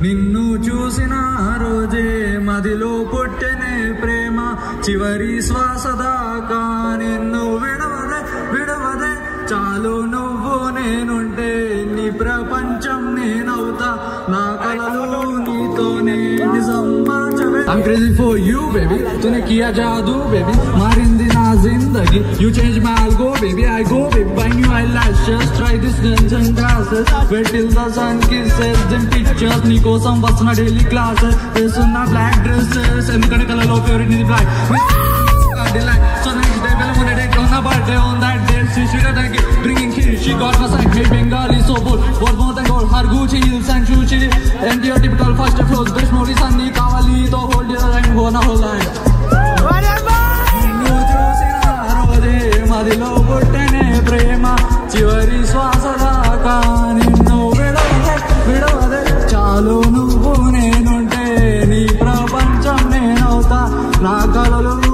నిన్ను చూసిన రోజే మదిలో పుట్టెనే ప్రేమ చివరి శ్వాస దాకా నిన్ను విడవదే చాలు నువ్వు నేనుంటే నీ ప్రపంచం నేనవుతా నా కలలు నీతోనే నిజం మార్చవే I'm crazy for you baby तूने किया जादू baby मारिंदी ना जिंदगी you change my algo baby I go baby buy new eyelashes try this guns and glasses wait till the sun kisses them pictures నీ కోసం వస్తున్న daily classes వేసున్న black dresses ఎందుకంటే కలలో favorite నీ black so next day when I'm ready on a birthday on that day she got a gift bringing kids she got my side made Bengali so bold what more than gold her Gucci heels and Gucci and your typical first flows best movies and nee kavali to hold your hand go na whole line ninnu chusina rode madilo puttene prema chivari swasa daaka ninnu vidavade chalu nuvvu nenunte nee prapancham nenauta na kalalu